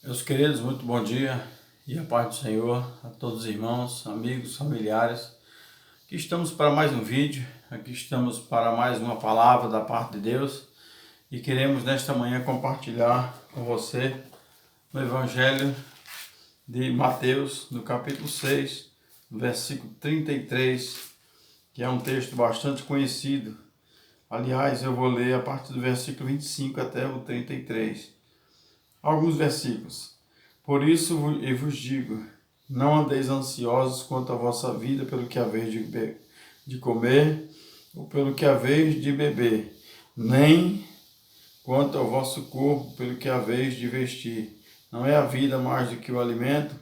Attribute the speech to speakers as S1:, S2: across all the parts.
S1: Meus queridos, muito bom dia e a paz do Senhor a todos os irmãos, amigos, familiares. Aqui estamos para mais um vídeo, aqui estamos para mais uma palavra da parte de Deus e queremos nesta manhã compartilhar com você o Evangelho de Mateus, no capítulo 6, versículo 33, que é um texto bastante conhecido. Aliás, eu vou ler a partir do versículo 25 até o 33. Alguns versículos. Por isso eu vos digo, não andeis ansiosos quanto à vossa vida pelo que haveis de comer ou pelo que haveis de beber, nem quanto ao vosso corpo pelo que haveis de vestir. Não é a vida mais do que o alimento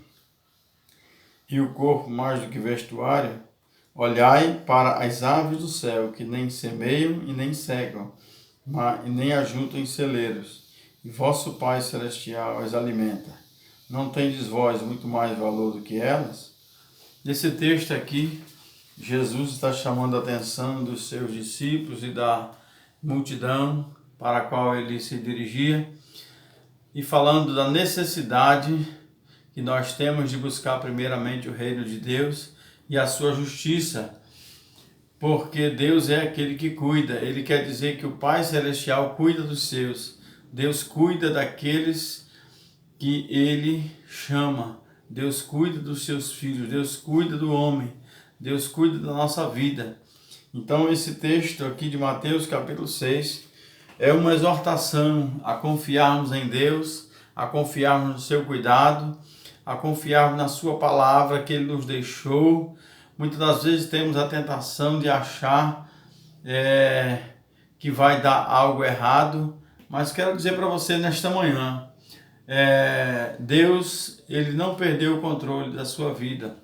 S1: e o corpo mais do que vestuário? Olhai para as aves do céu, que nem semeiam e nem cegam, e nem ajuntam em celeiros, e vosso Pai Celestial as alimenta. Não tendes vós muito mais valor do que elas? Nesse texto aqui, Jesus está chamando a atenção dos seus discípulos e da multidão para a qual ele se dirigia, e falando da necessidade que nós temos de buscar primeiramente o reino de Deus e a sua justiça, porque Deus é aquele que cuida. Ele quer dizer que o Pai Celestial cuida dos seus. Deus cuida daqueles que Ele chama. Deus cuida dos seus filhos. Deus cuida do homem. Deus cuida da nossa vida. Então esse texto aqui de Mateus capítulo 6 é uma exortação a confiarmos em Deus, a confiarmos no seu cuidado, a confiarmos na sua palavra que Ele nos deixou. Muitas das vezes temos a tentação de achar que vai dar algo errado, mas quero dizer para você nesta manhã, Deus, Ele não perdeu o controle da sua vida.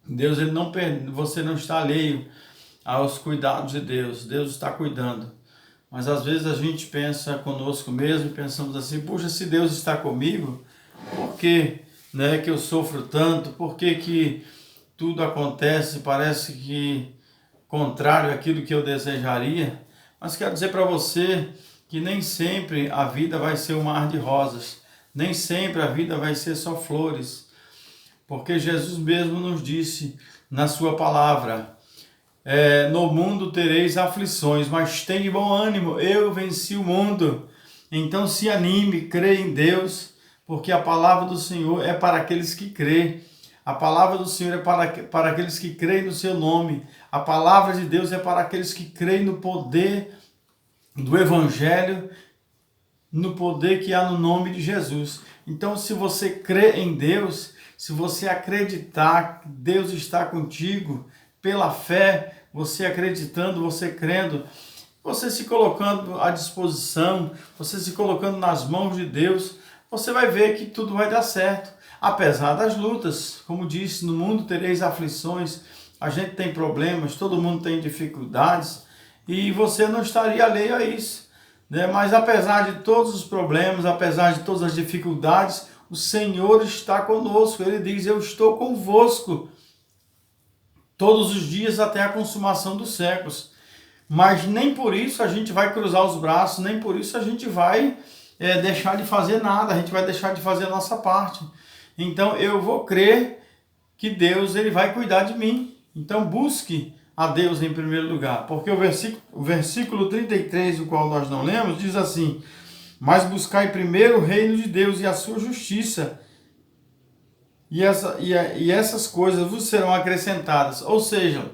S1: Deus, Ele não você não está alheio aos cuidados de Deus. Deus está cuidando. Mas às vezes a gente pensa conosco mesmo, pensamos assim, puxa, se Deus está comigo, por que, que eu sofro tanto? Por que tudo acontece, parece que contrário àquilo que eu desejaria? Mas quero dizer para você que nem sempre a vida vai ser um mar de rosas, nem sempre a vida vai ser só flores, porque Jesus mesmo nos disse na sua palavra, no mundo tereis aflições, mas tenha bom ânimo, eu venci o mundo. Então se anime, crê em Deus, porque a palavra do Senhor é para aqueles que crêem. A palavra do Senhor é para aqueles que creem no seu nome. A palavra de Deus é para aqueles que creem no poder do Evangelho, no poder que há no nome de Jesus. Então, se você crê em Deus, se você acreditar que Deus está contigo, pela fé, você acreditando, você crendo, você se colocando à disposição, você se colocando nas mãos de Deus, você vai ver que tudo vai dar certo. Apesar das lutas, como disse, no mundo tereis aflições, a gente tem problemas, todo mundo tem dificuldades, e você não estaria alheio a isso, né? Mas apesar de todos os problemas, apesar de todas as dificuldades, o Senhor está conosco. Ele diz, eu estou convosco todos os dias até a consumação dos séculos. Mas nem por isso a gente vai cruzar os braços, nem por isso a gente vai deixar de fazer nada, a gente vai deixar de fazer a nossa parte. Então eu vou crer que Deus ele vai cuidar de mim. Então busque a Deus em primeiro lugar, porque o versículo 33, o qual nós não lemos, diz assim, mas buscai primeiro o reino de Deus e a sua justiça, e essas coisas vos serão acrescentadas. Ou seja,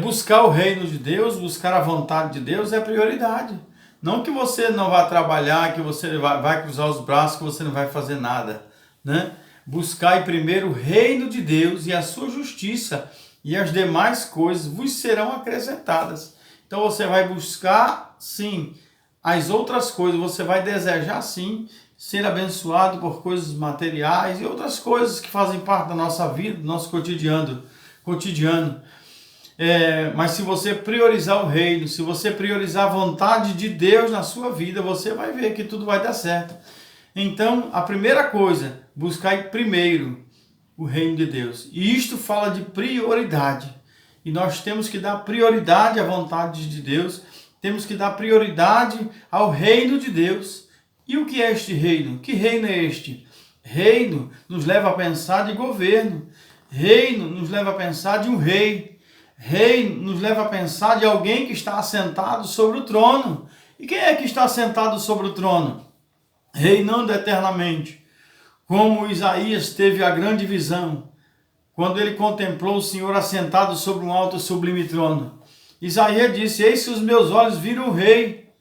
S1: buscar o reino de Deus, buscar a vontade de Deus é prioridade. Não que você não vá trabalhar, que você vai cruzar os braços, que você não vai fazer nada, né? Buscai primeiro o reino de Deus e a sua justiça, e as demais coisas vos serão acrescentadas. Então você vai buscar, sim, as outras coisas, você vai desejar, sim, ser abençoado por coisas materiais e outras coisas que fazem parte da nossa vida, do nosso cotidiano. Mas se você priorizar o reino, se você priorizar a vontade de Deus na sua vida, você vai ver que tudo vai dar certo. Então, a primeira coisa, buscar primeiro o reino de Deus. E isto fala de prioridade. E nós temos que dar prioridade à vontade de Deus, temos que dar prioridade ao reino de Deus. E o que é este reino? Que reino é este? Reino nos leva a pensar de governo. Reino nos leva a pensar de um rei. Reino nos leva a pensar de alguém que está assentado sobre o trono. E quem é que está assentado sobre o trono? Reinando eternamente. Como Isaías teve a grande visão, quando ele contemplou o Senhor assentado sobre um alto e sublime trono. Isaías disse: eis que os meus olhos viram o rei.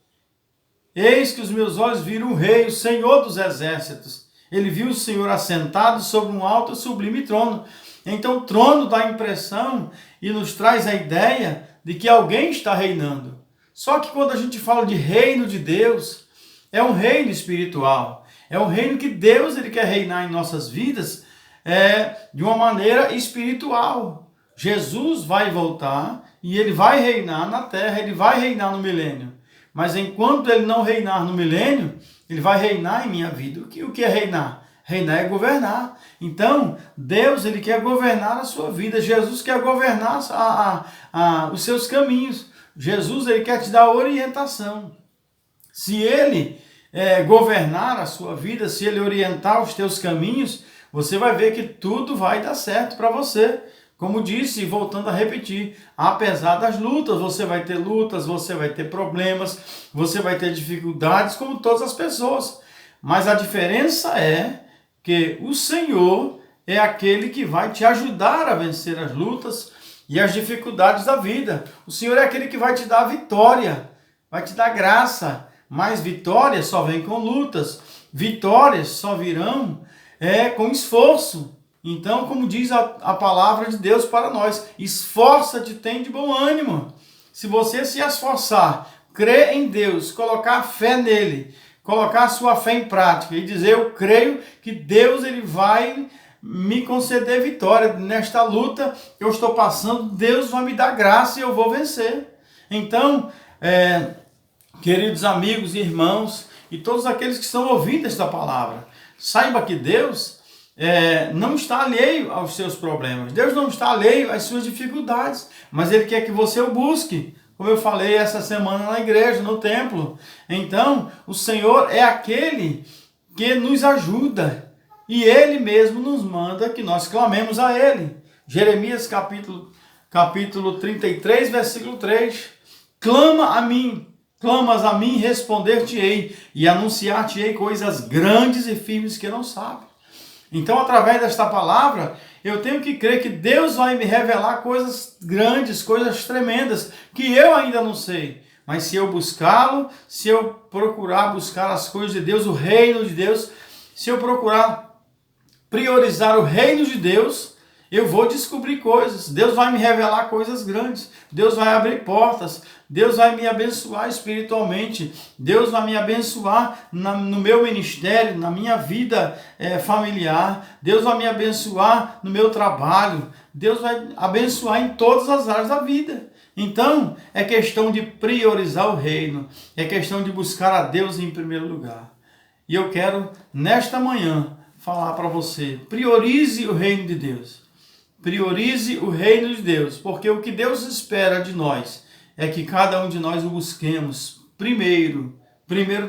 S1: Eis que os meus olhos viram o rei, o Senhor dos exércitos. Ele viu o Senhor assentado sobre um alto e sublime trono. Então, o trono dá a impressão e nos traz a ideia de que alguém está reinando. Só que quando a gente fala de reino de Deus, é um reino espiritual. É um reino que Deus ele quer reinar em nossas vidas de uma maneira espiritual. Jesus vai voltar e ele vai reinar na terra, ele vai reinar no milênio. Mas enquanto ele não reinar no milênio, ele vai reinar em minha vida. O que é reinar? Reinar é governar. Então, Deus ele quer governar a sua vida. Jesus quer governar os seus caminhos. Jesus ele quer te dar orientação. Se ele governar a sua vida, se ele orientar os teus caminhos, você vai ver que tudo vai dar certo para você. Como disse, e voltando a repetir, apesar das lutas, você vai ter problemas, você vai ter dificuldades, como todas as pessoas. Mas a diferença é que o Senhor é aquele que vai te ajudar a vencer as lutas e as dificuldades da vida. O Senhor é aquele que vai te dar vitória, vai te dar graça. Mas vitórias só vem com lutas. Vitórias só virão com esforço. Então, como diz a palavra de Deus para nós, esforça-te, tem de bom ânimo. Se você se esforçar, crer em Deus, colocar fé nele, colocar a sua fé em prática e dizer: eu creio que Deus ele vai me conceder vitória nesta luta que eu estou passando, Deus vai me dar graça e eu vou vencer. Então, queridos amigos e irmãos e todos aqueles que estão ouvindo esta palavra, saiba que Deus não está alheio aos seus problemas. Deus não está alheio às suas dificuldades, mas Ele quer que você o busque, como eu falei essa semana na igreja, no templo. Então, o Senhor é aquele que nos ajuda e Ele mesmo nos manda que nós clamemos a Ele. Jeremias capítulo 33, versículo 3. Clamas a mim, responder-te-ei e anunciar-te-ei coisas grandes e firmes que não sabes. Então, através desta palavra, eu tenho que crer que Deus vai me revelar coisas grandes, coisas tremendas, que eu ainda não sei. Mas se eu buscá-lo, se eu procurar buscar as coisas de Deus, o reino de Deus, se eu procurar priorizar o reino de Deus, eu vou descobrir coisas. Deus vai me revelar coisas grandes. Deus vai abrir portas. Deus vai me abençoar espiritualmente. Deus vai me abençoar no meu ministério, na minha vida familiar. Deus vai me abençoar no meu trabalho. Deus vai abençoar em todas as áreas da vida. Então, é questão de priorizar o reino. É questão de buscar a Deus em primeiro lugar. E eu quero, nesta manhã, falar para você: priorize o reino de Deus. Priorize o reino de Deus, porque o que Deus espera de nós é que cada um de nós o busquemos primeiro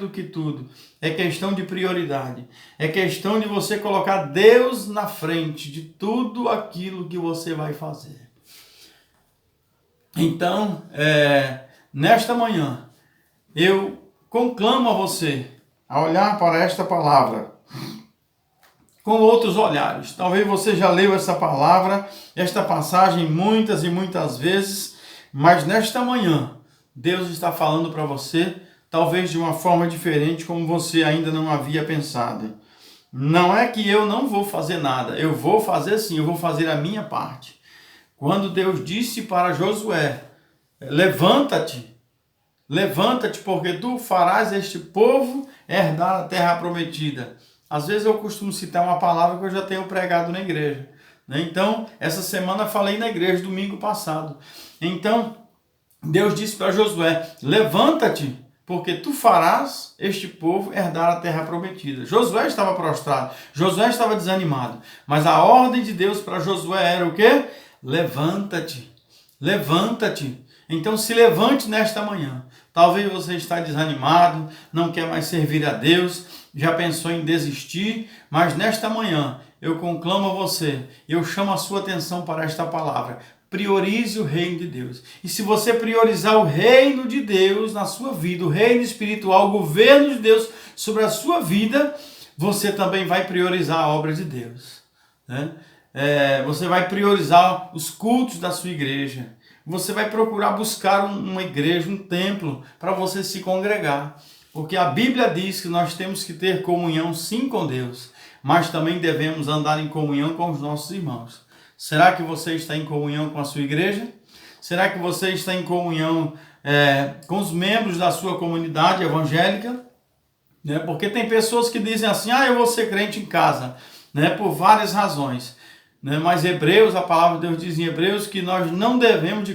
S1: do que tudo. É questão de prioridade. É questão de você colocar Deus na frente de tudo aquilo que você vai fazer. Então, nesta manhã, eu conclamo a você a olhar para esta palavra com outros olhares. Talvez você já leu essa palavra, esta passagem muitas e muitas vezes, mas nesta manhã, Deus está falando para você, talvez de uma forma diferente, como você ainda não havia pensado. Não é que eu não vou fazer nada, eu vou fazer sim, eu vou fazer a minha parte. Quando Deus disse para Josué: levanta-te, porque tu farás este povo herdar a terra prometida. Às vezes eu costumo citar uma palavra que eu já tenho pregado na igreja. Então, essa semana eu falei na igreja, domingo passado. Então, Deus disse para Josué: levanta-te, porque tu farás este povo herdar a terra prometida. Josué estava prostrado, Josué estava desanimado. Mas a ordem de Deus para Josué era o quê? Levanta-te, levanta-te. Então se levante nesta manhã. Talvez você está desanimado, não quer mais servir a Deus, já pensou em desistir, mas nesta manhã eu conclamo a você, eu chamo a sua atenção para esta palavra. Priorize o reino de Deus. E se você priorizar o reino de Deus na sua vida, o reino espiritual, o governo de Deus sobre a sua vida, você também vai priorizar a obra de Deus, né? Você vai priorizar os cultos da sua igreja. Você vai procurar buscar uma igreja, um templo, para você se congregar. Porque a Bíblia diz que nós temos que ter comunhão sim com Deus, mas também devemos andar em comunhão com os nossos irmãos. Será que você está em comunhão com a sua igreja? Será que você está em comunhão com os membros da sua comunidade evangélica? Né? Porque tem pessoas que dizem assim, eu vou ser crente em casa, né? Por várias razões. Mas Hebreus, a palavra de Deus diz em Hebreus que nós não devemos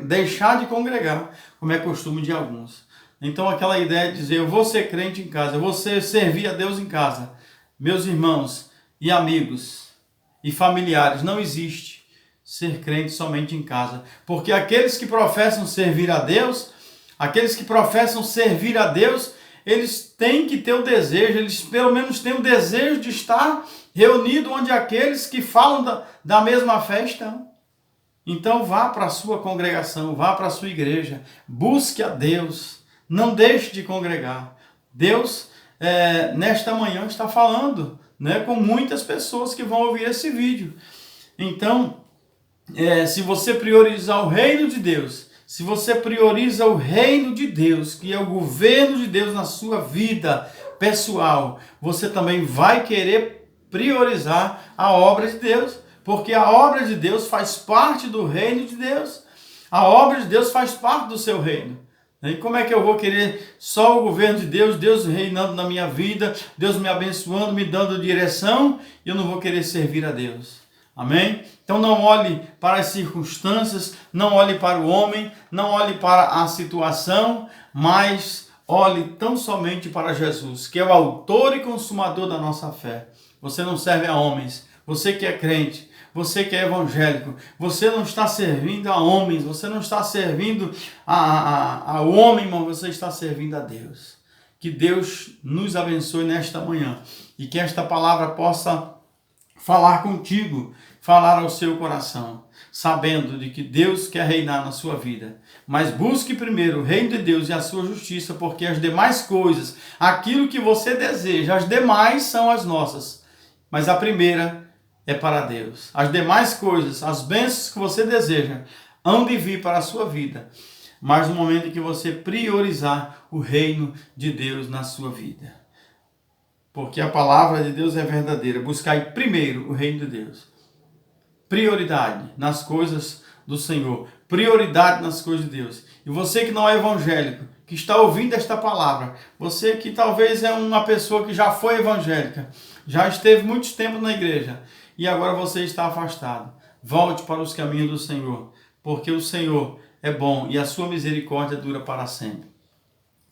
S1: deixar de congregar, como é costume de alguns. Então aquela ideia de dizer, eu vou ser crente em casa, eu vou servir a Deus em casa. Meus irmãos e amigos e familiares, não existe ser crente somente em casa. Porque aqueles que professam servir a Deus, eles têm que ter o desejo, eles pelo menos têm o desejo de estar reunido onde aqueles que falam da mesma fé estão. Então vá para a sua congregação, vá para a sua igreja, busque a Deus, não deixe de congregar. Deus, nesta manhã, está falando, né, com muitas pessoas que vão ouvir esse vídeo. Então, se você priorizar o reino de Deus, se você prioriza o reino de Deus, que é o governo de Deus na sua vida pessoal, você também vai querer priorizar a obra de Deus, porque a obra de Deus faz parte do reino de Deus. A obra de Deus faz parte do seu reino. E como é que eu vou querer só o governo de Deus, Deus reinando na minha vida, Deus me abençoando, me dando direção, e eu não vou querer servir a Deus? Amém? Então não olhe para as circunstâncias, não olhe para o homem, não olhe para a situação, mas olhe tão somente para Jesus, que é o autor e consumador da nossa fé. Você não serve a homens, você que é crente, você que é evangélico, você não está servindo a homens, você não está servindo ao homem, mas você está servindo a Deus. Que Deus nos abençoe nesta manhã e que esta palavra possa falar contigo, falar ao seu coração, sabendo de que Deus quer reinar na sua vida. Mas busque primeiro o reino de Deus e a sua justiça, porque as demais coisas, aquilo que você deseja, as demais são as nossas. Mas a primeira é para Deus. As demais coisas, as bênçãos que você deseja, hão de vir para a sua vida. Mas no momento em que você priorizar o reino de Deus na sua vida. Porque a palavra de Deus é verdadeira. Buscai primeiro o reino de Deus. Prioridade nas coisas do Senhor. Prioridade nas coisas de Deus. E você que não é evangélico, que está ouvindo esta palavra, você que talvez é uma pessoa que já foi evangélica, já esteve muito tempo na igreja e agora você está afastado. Volte para os caminhos do Senhor, porque o Senhor é bom e a sua misericórdia dura para sempre.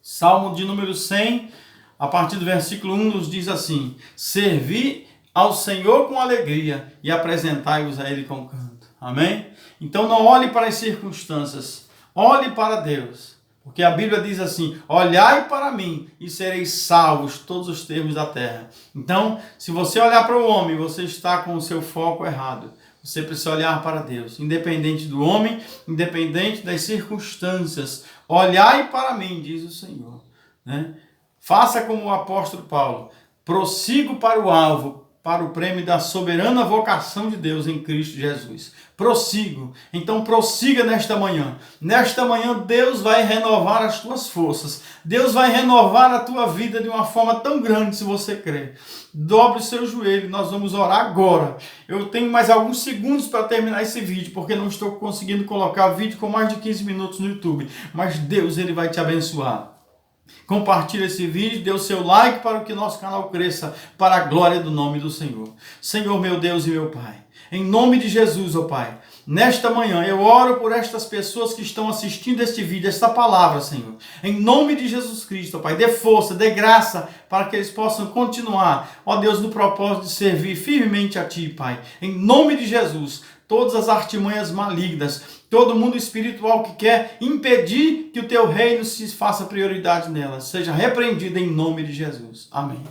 S1: Salmo de número 100, a partir do versículo 1, nos diz assim: servi ao Senhor com alegria e apresentai-vos a Ele com canto. Amém? Então não olhe para as circunstâncias, olhe para Deus. Porque a Bíblia diz assim: olhai para mim e sereis salvos todos os termos da terra. Então, se você olhar para o homem, você está com o seu foco errado. Você precisa olhar para Deus, independente do homem, independente das circunstâncias. Olhai para mim, diz o Senhor. Né? Faça como o apóstolo Paulo. Prossigo para o alvo, para o prêmio da soberana vocação de Deus em Cristo Jesus. Prossigo. Então prossiga nesta manhã. Nesta manhã Deus vai renovar as tuas forças. Deus vai renovar a tua vida de uma forma tão grande, se você crer. Dobre o seu joelho, nós vamos orar agora. Eu tenho mais alguns segundos para terminar esse vídeo, porque não estou conseguindo colocar vídeo com mais de 15 minutos no YouTube. Mas Deus, Ele vai te abençoar. Compartilhe esse vídeo, dê o seu like para que nosso canal cresça para a glória do nome do Senhor. Senhor, meu Deus e meu Pai, em nome de Jesus, ó Pai, nesta manhã eu oro por estas pessoas que estão assistindo este vídeo, esta palavra, Senhor. Em nome de Jesus Cristo, ó Pai, dê força, dê graça para que eles possam continuar, ó Deus, no propósito de servir firmemente a Ti, Pai. Em nome de Jesus, todas as artimanhas malignas, todo mundo espiritual que quer impedir que o teu reino se faça prioridade nela, seja repreendido em nome de Jesus. Amém.